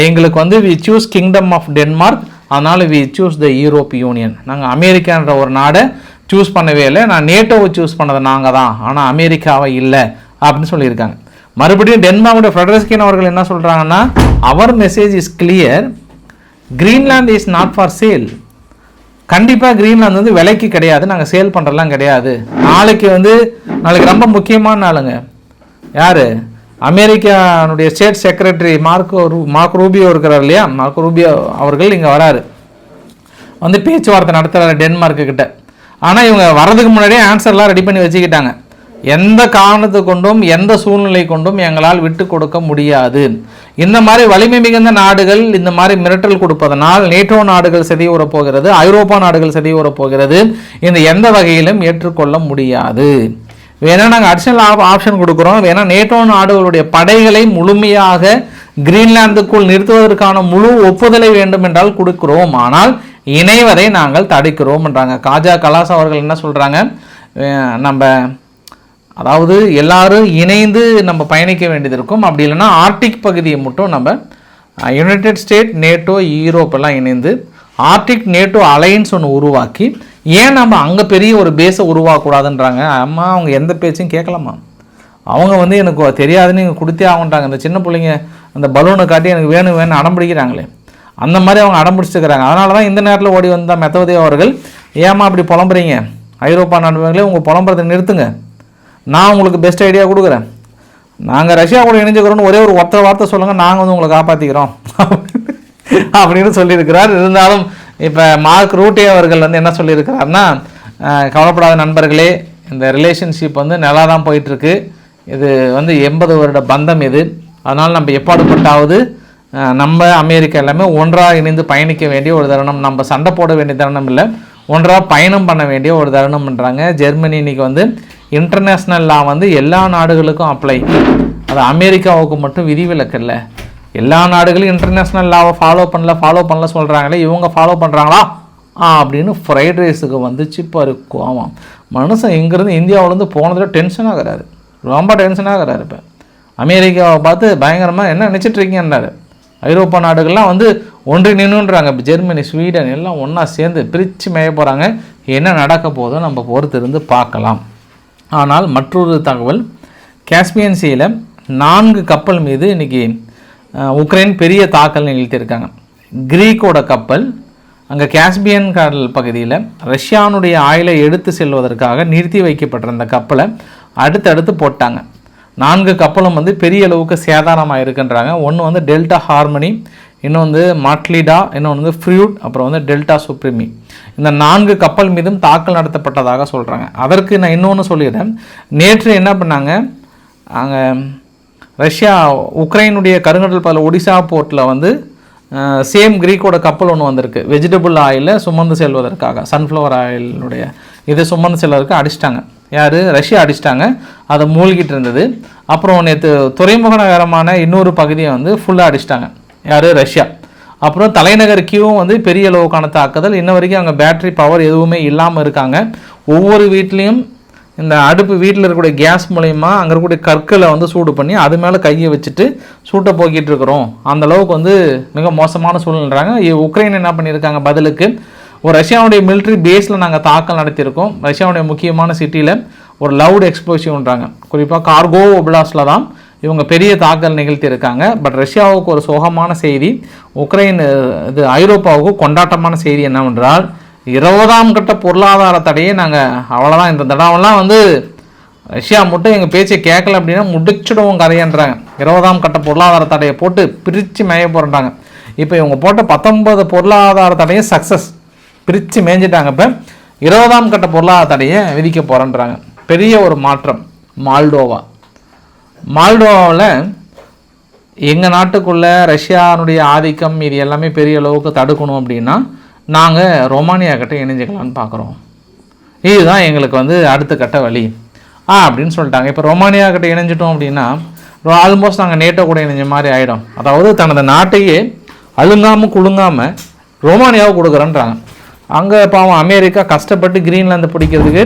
எங்களுக்கு வந்து we choose kingdom of Denmark, அதனால் we choose the Europe union. நாங்கள் அமெரிக்கான்ற ஒரு நாடை சூஸ் பண்ணவே இல்லை, நான் நேட்டோவை சூஸ் பண்ணதை நாங்கள் தான், ஆனால் அமெரிக்காவை இல்லை அப்படின்னு சொல்லியிருக்காங்க. மறுபடியும் டென்மார்க்கோட ஃப்ரெட்ரிஸ்கியன் அவர்கள் என்ன சொல்கிறாங்கன்னா, அவர் message is clear, Greenland is not for sale. கண்டிப்பாக கிரீன்லாந்து வந்து விலைக்கு கிடையாது, நாங்கள் சேல் பண்ணுறதுலாம் கிடையாது. நாளைக்கு ரொம்ப முக்கியமான நாளுங்க. யார்? அமெரிக்கானுடைய ஸ்டேட் செக்ரட்டரி மார்க் ரூபியோ இருக்கிறார் இல்லையா, மார்க் ரூபியோ அவர்கள் இங்கே வராரு, வந்து பேச்சுவார்த்தை நடத்துகிறார் டென்மார்க்கு கிட்ட. ஆனால் இவங்க வர்றதுக்கு முன்னாடியே ஆன்சர்லாம் ரெடி பண்ணி வச்சுக்கிட்டாங்க. எந்த காரணத்தை கொண்டும் எந்த சூழ்நிலை கொண்டும் எங்களால் விட்டு கொடுக்க முடியாது. இந்த மாதிரி வலிமை மிகுந்த நாடுகள் இந்த மாதிரி மிரட்டல் கொடுப்பதனால் நேட்டோ நாடுகள் செதிய போகிறது, ஐரோப்பா நாடுகள் செதிய போகிறது. இந்த எந்த வகையிலும் ஏற்றுக்கொள்ள முடியாது. வேணா நாங்கள் அடிஷனல் ஆப்ஷன் கொடுக்குறோம், வேணா நேட்டோ நாடுகளுடைய படைகளை முழுமையாக கிரீன்லாந்துக்குள் நிறுத்துவதற்கான முழு ஒப்புதலை வேண்டும் என்றால் கொடுக்கிறோம், ஆனால் இணைவதை நாங்கள் தடுக்கிறோம் என்றாங்க. காஜா கலாஸ் அவர்கள் என்ன சொல்கிறாங்க, நம்ம அதாவது எல்லாரும் இணைந்து நம்ம பயணிக்க வேண்டியது இருக்கும். அப்படி இல்லைன்னா ஆர்டிக் பகுதியை மட்டும் நம்ம யுனைடெட் ஸ்டேட், நேட்டோ, யூரோப்பெல்லாம் இணைந்து ஆர்டிக் நேட்டோ அலையன்ஸ் ஒன்று உருவாக்கி ஏன் நம்ம அங்கே பெரிய ஒரு பேஸை உருவாக்கக்கூடாதுன்றாங்க. அம்மா அவங்க எந்த பேச்சும் கேட்கலாமா, அவங்க வந்து எனக்கு தெரியாதுன்னு இங்கே கொடுத்தே ஆகட்டாங்க. இந்த சின்ன பிள்ளைங்க அந்த பலூனை காட்டி எனக்கு வேணும் அடம் பிடிக்கிறாங்களே, அந்த மாதிரி அவங்க அடம் பிடிச்சிருக்கிறாங்க. அதனால தான் இந்த நேரத்தில் ஓடி வந்தால் மெத்தவதி அவர்கள், ஏமா அப்படி புலம்புறீங்க, ஐரோப்பா நாடுகளே உங்கள் புலம்புறதை நிறுத்துங்க, நான் உங்களுக்கு பெஸ்ட் ஐடியா கொடுக்குறேன், நாங்கள் ரஷ்யா கூட இணைஞ்சுக்கிறோன்னு ஒரே ஒரு வார்த்தை சொல்லுங்கள், நாங்கள் வந்து உங்களை காப்பாற்றிக்கிறோம் அப்படின்னு சொல்லியிருக்கிறார். இருந்தாலும் இப்போ மார்க் ரூட்டே அவர்கள் வந்து என்ன சொல்லியிருக்கிறாருன்னா, கவலைப்படாத நண்பர்களே, இந்த ரிலேஷன்ஷிப் வந்து நல்லா தான் போயிட்டுருக்கு, இது வந்து 80 வருட பந்தம் இது, அதனால் நம்ம எப்பாடுபட்டாவது நம்ம அமெரிக்கா எல்லாமே ஒன்றாக இணைந்து பயணிக்க வேண்டிய ஒரு தருணம், நம்ம சண்டை போட வேண்டிய தருணம் இல்லை, ஒன்றாக பயணம் பண்ண வேண்டிய ஒரு தருணம்ன்றாங்க. ஜெர்மனி இன்னைக்கு வந்து இன்டர்நேஷ்னல் லா வந்து எல்லா நாடுகளுக்கும் அப்ளை, அது அமெரிக்காவுக்கு மட்டும் விதிவிலக்கு இல்லை. எல்லா நாடுகளும் இன்டர்நேஷ்னல் லாவை ஃபாலோ பண்ணல சொல்கிறாங்களே, இவங்க ஃபாலோ பண்ணுறாங்களா அப்படின்னு ஃப்ரைட் ரைஸுக்கு வந்துச்சு பாரு கோவம். மனுஷன் இங்கேருந்து இந்தியாவிலேருந்து போனதில் டென்ஷன் ஆகிறாரு, ரொம்ப டென்ஷன் ஆகிறாரு. இப்போ அமெரிக்காவை பார்த்து பயங்கரமாக என்ன நினச்சிட்ருக்கீங்கன்றாரு. ஐரோப்பா நாடுகள்லாம் வந்து ஒன்றி நின்றுன்றாங்க. ஜெர்மனி, ஸ்வீடன் எல்லாம் ஒன்றா சேர்ந்து பிரித்து மேய போகிறாங்க. என்ன நடக்க போதோ நம்ம பொறுத்திருந்து பார்க்கலாம். ஆனால் மற்றொரு தகவல், காஸ்பியன் சீல 4 கப்பல் மீது இன்றைக்கி உக்ரைன் பெரிய தாக்கல் நிகழ்த்தியிருக்காங்க. கிரீக்கோட கப்பல் அங்கே காஸ்பியன் கடல் பகுதியில் ரஷ்யானுடைய ஆயிலை எடுத்து செல்வதற்காக நிறுத்தி வைக்கப்பட்டிருந்த கப்பலை அடுத்தடுத்து போட்டாங்க. 4 கப்பலும் வந்து பெரிய அளவுக்கு சேதாரமாக இருக்குன்றாங்க. ஒன்று வந்து டெல்டா ஹார்மனி, இன்னும் வந்து மாட்லிடா, இன்னொன்று வந்து ஃப்ரூட், அப்புறம் வந்து டெல்டா சுப்ரிமி. இந்த 4 கப்பல் மீதும் தாக்கல் நடத்தப்பட்டதாக சொல்கிறாங்க. அதற்கு நான் இன்னொன்று சொல்லிடுறேன். நேற்று என்ன பண்ணாங்க, அங்கே ரஷ்யா உக்ரைனுடைய கருங்கடல் பகுதியில் ஒடிசா போர்ட்டில் வந்து சேம் கிரீக்கோட கப்பல் ஒன்று வந்திருக்கு, வெஜிடபிள் ஆயிலை சுமந்து செல்வதற்காக, சன்ஃப்ளவர் ஆயிலுடைய இதை சுமந்து செல்வதற்கு அடிச்சிட்டாங்க. யார்? ரஷ்யா அடிச்சிட்டாங்க. அதை மூழ்கிட்டு இருந்தது. அப்புறம் நேற்று துறைமுக நகரமான இன்னொரு பகுதியை வந்து ஃபுல்லாக அடிச்சிட்டாங்க. யார்? ரஷ்யா. அப்புறம் தலைநகர் கியூவும் வந்து பெரிய அளவுக்கான தாக்குதல். இன்ன வரைக்கும் அங்கே பேட்ரி பவர் எதுவுமே இல்லாமல் இருக்காங்க. ஒவ்வொரு வீட்லேயும் இந்த அடுப்பு வீட்டில் இருக்கக்கூடிய கேஸ் மூலயமா அங்கே இருக்கக்கூடிய கற்களை வந்து சூடு பண்ணி அது மேலே கையை வச்சுட்டு சூட்டை போக்கிட்டு இருக்கிறோம். அந்த அளவுக்கு வந்து மிக மோசமான சூழ்நிலைறாங்க. உக்ரைன் என்ன பண்ணியிருக்காங்க, பதிலுக்கு ஒரு ரஷ்யாவுடைய மிலிட்ரி பேஸில் நாங்கள் தாக்கல் நடத்தியிருக்கோம். ரஷ்யாவுடைய முக்கியமான சிட்டியில் ஒரு லவுட் எக்ஸ்ப்ளோசிவ்ன்றாங்க. குறிப்பாக கார்கோ ஒப்லாஸ்டில் தான் இவங்க பெரிய தாக்கல் நிகழ்த்தியிருக்காங்க. பட் ரஷ்யாவுக்கு ஒரு சோகமான செய்தி, உக்ரைன் இது ஐரோப்பாவுக்கு கொண்டாட்டமான செய்தி என்னவென்றால், 20ஆம் கட்ட பொருளாதார தடையை நாங்கள் அவ்வளோதான், இந்த தடவைலாம் வந்து ரஷ்யா மட்டும் எங்கள் பேச்சை கேட்கல அப்படின்னா முடிச்சிடுவோம் கதையன்றாங்க. 20ஆம் கட்ட பொருளாதார தடையை போட்டு பிரித்து மேய போகிறாங்க. இப்போ இவங்க போட்ட 19 பொருளாதார தடையை சக்ஸஸ், பிரித்து மேய்ஞ்சிட்டாங்க. இப்போ 20ஆம் கட்ட பொருளாதார தடையை விதிக்க போகிறேன்றாங்க. பெரிய ஒரு மாற்றம். மால்டோவாவில் எங்கள் நாட்டுக்குள்ளே ரஷ்யானுடைய ஆதிக்கம் இது எல்லாமே பெரிய அளவுக்கு தடுக்கணும் அப்படின்னா நாங்கள் ரொமானியா கிட்ட இணைஞ்சிக்கலான்னு பார்க்குறோம். இதுதான் எங்களுக்கு வந்து அடுத்த கட்ட வழி அப்படின்னு சொல்லிட்டாங்க. இப்போ ரொமானியா கிட்ட இணைஞ்சிட்டோம் அப்படின்னா ஆல்மோஸ்ட் நாங்கள் நேட்டோ கூட இணைஞ்ச மாதிரி ஆகிடும். அதாவது தனது நாட்டையே அழுங்காமல் குழுங்காமல் ரொமானியாவை கொடுக்குறேன்றாங்க. அங்கே பாவம் அமெரிக்கா கஷ்டப்பட்டு கிரீன்லாந்து பிடிக்கிறதுக்கு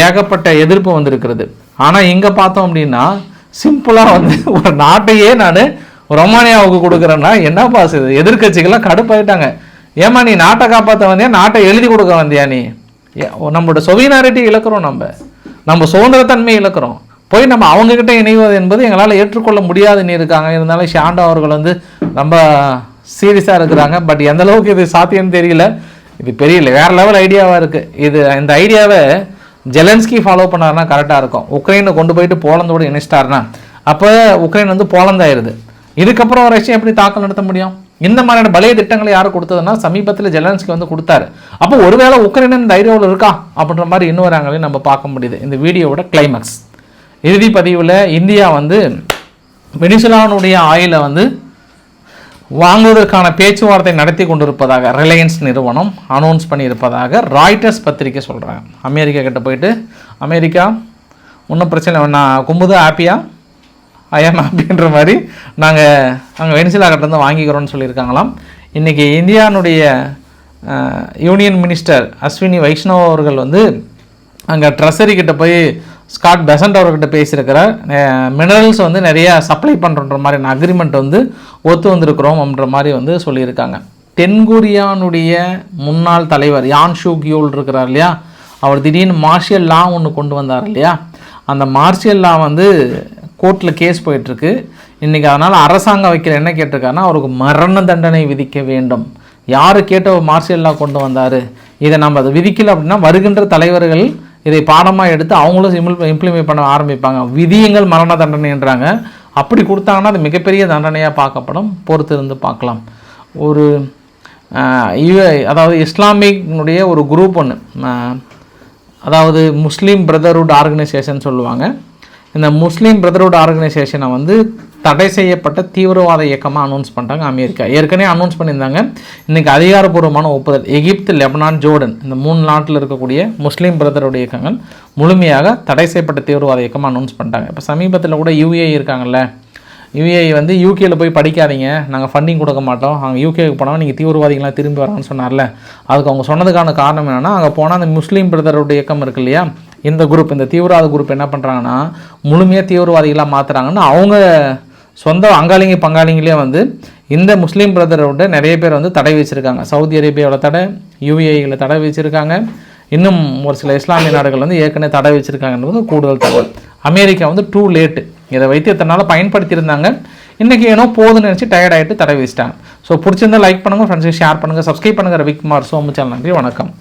ஏகப்பட்ட எதிர்ப்பு வந்திருக்கிறது. ஆனால் இங்கே பார்த்தோம் அப்படின்னா சிம்பிளாக வந்து ஒரு நாட்டையே நான் ரொமானியாவுக்கு கொடுக்குறேன்னா என்னப்பா செய்யுது, எதிர்கட்சிகள்லாம் கடுப்பாயிட்டாங்க. ஏமா நீ நாட்டை காப்பாற்ற வந்தியா, நாட்டை எழுதி கொடுக்க வந்தியா, நீ நம்மளோட சொவினாரிட்டி இழக்கிறோம், நம்ம சுதந்திரத்தன்மை இழக்கிறோம், போய் நம்ம அவங்கக்கிட்ட இணைவது என்பது எங்களால் ஏற்றுக்கொள்ள முடியாதுன்னு இருக்காங்க. இருந்தாலும் ஷாண்டோ அவர்கள் வந்து ரொம்ப சீரியஸாக இருக்கிறாங்க. பட் எந்த அளவுக்கு இது சாத்தியம்னு தெரியல. இது பெரிய வேறு லெவல் ஐடியாவாக இருக்குது. இந்த ஐடியாவை ஜெலன்ஸ்கி ஃபாலோ பண்ணாருன்னா கரெக்டாக இருக்கும். உக்ரைனை கொண்டு போயிட்டு போலந்தோடு இணைச்சிட்டாருன்னா அப்போ உக்ரைன் வந்து போலந்தாயிருது. இதுக்கப்புறம் ரஷ்யா எப்படி தாக்கல் நடத்த முடியும்? இந்த மாதிரியான பலைய திட்டங்களை யார் கொடுத்ததுன்னா சமீபத்தில் ஜெலன்ஸ்கி வந்து கொடுத்தாரு. அப்போ ஒருவேளை உக்ரைனின் தைரியம் இருக்கா அப்படின்ற மாதிரி இன்னொரு ஆங்கிலையும் நம்ம பார்க்க முடியுது. இந்த வீடியோவோட கிளைமேக்ஸ் இறுதி பதிவில் இந்தியா வந்து வெனிசுலானுடைய ஆயிலை வந்து வாங்குவதற்கான பேச்சுவார்த்தை நடத்தி கொண்டிருப்பதாக ரிலையன்ஸ் நிறுவனம் அனௌன்ஸ் பண்ணியிருப்பதாக ராய்டர்ஸ் பத்திரிக்கை சொல்கிறாங்க. அமெரிக்கா கிட்ட போயிட்டு, அமெரிக்கா ஒன்றும் பிரச்சனை நான் கும்புது ஹாப்பியா ஐஎம் ஹாப்பின்ற மாதிரி நாங்கள் அங்கே வெனிசுலா கிட்டேருந்து வாங்கிக்கிறோன்னு சொல்லியிருக்காங்களாம். இன்றைக்கி இந்தியானுடைய யூனியன் மினிஸ்டர் அஸ்வினி வைஷ்ணவ் அவர்கள் வந்து அங்கே ட்ரெஸரி கிட்ட போய் ஸ்காட் பெசன்ட் அவர்கிட்ட பேசியிருக்கிறார். மினரல்ஸ் வந்து நிறையா சப்ளை பண்ணுறன்ற மாதிரி அக்ரிமெண்ட் வந்து ஒத்து வந்திருக்கிறோம் அப்படின்ற மாதிரி வந்து சொல்லியிருக்காங்க. தென்கொரியானுடைய முன்னாள் தலைவர் யான் ஷூக் யூல் இருக்கிறார் இல்லையா, அவர் திடீர்னு மார்ஷியல் லா ஒன்று கொண்டு வந்தார் இல்லையா, அந்த மார்ஷியல் லா வந்து கோர்ட்டில் கேஸ் போயிட்டுருக்கு இன்றைக்கி. அதனால் அரசாங்கம் வைக்கிற என்ன கேட்டிருக்காருன்னா, அவருக்கு மரண தண்டனை விதிக்க வேண்டும். யார் கேட்ட மார்ஷியல் லா கொண்டு வந்தார், இதை நம்ம அதை விதிக்கலை அப்படின்னா வருகின்ற தலைவர்கள் இதை பாடமாக எடுத்து அவங்களும் இம்ப்ளிமெண்ட் பண்ண ஆரம்பிப்பாங்க. விதியுங்கள் மரண தண்டனைன்றாங்க. அப்படி கொடுத்தாங்கன்னா அது மிகப்பெரிய தண்டனையாக பார்க்கப்படும். பொறுத்து இருந்து பார்க்கலாம். ஒரு அதாவது இஸ்லாமிக்னுடைய ஒரு குரூப் ஒன்று, அதாவது முஸ்லீம் பிரதர்ஹுட் ஆர்கனைசேஷன் சொல்லுவாங்க. இந்த முஸ்லீம் பிரதர்ஹுட் ஆர்கனைசேஷனை வந்து தடை செய்யப்பட்ட தீவிரவாத இயக்கமாக அனௌன்ஸ் பண்ணிட்டாங்க அமெரிக்கா. ஏற்கனவே அனௌன்ஸ் பண்ணியிருந்தாங்க. இன்றைக்கி அதிகாரப்பூர்வமான ஒப்புதல். எகிப்து, லெபனான், ஜோர்டன் இந்த 3 நாட்டில் இருக்கக்கூடிய முஸ்லீம் பிரதர்ஹுட் இயக்கங்கள் முழுமையாக தடை செய்யப்பட்ட தீவிரவாத இயக்கமாக அனௌன்ஸ் பண்ணிட்டாங்க. இப்போ சமீபத்தில் கூட யுஏஇ இருக்காங்கல்ல, யுஏஇ வந்து யூகேயில் போய் படிக்காதீங்க, நாங்கள் ஃபண்டிங் கொடுக்க மாட்டோம், அங்கே யூகேக்கு போனால் நீங்கள் தீவிரவாதிகளாம் திரும்பி வராங்கன்னு சொன்னார்ல. அதுக்கு அவங்க சொன்னதுக்கான காரணம் என்னென்னா, அங்கே போனால் அந்த முஸ்லீம் பிரதர்ஹுட் இயக்கம் இருக்கு இல்லையா, இந்த குரூப், இந்த தீவிரவாத குரூப் என்ன பண்ணுறாங்கன்னா முழுமையாக தீவிரவாதிகளாக மாற்றுறாங்கன்னு அவங்க சொந்த அங்காளிங்க பங்காளிங்களே வந்து இந்த முஸ்லீம் பிரதர்ஹுட்டை நிறைய பேர் வந்து தடை வச்சுருக்காங்க. சவுதி அரேபியாவில் தடை, யுஏஇயில் தடை வச்சுருக்காங்க. இன்னும் ஒரு சில இஸ்லாமிய நாடுகள் வந்து ஏற்கனவே தடை வச்சுருக்காங்கன்றது கூடுதல் தகவல். அமெரிக்கா வந்து டூ லேட்டு, இதை வைத்து எத்தனை நாள் பயன்படுத்தியிருந்தாங்க, இன்றைக்கி ஏனோ போதுன்னு நினச்சி டயர்ட் ஆகிட்டு தடை வச்சுட்டாங்க. ஸோ பிடிச்சிருந்தா லைக் பண்ணுங்கள், ஃப்ரெண்ட்ஸுக்கு ஷேர் பண்ணுங்கள், சப்ஸ்கிரைப் பண்ணுங்கள். ரவிக்குமார் சோமு சேனல். நன்றி, வணக்கம்.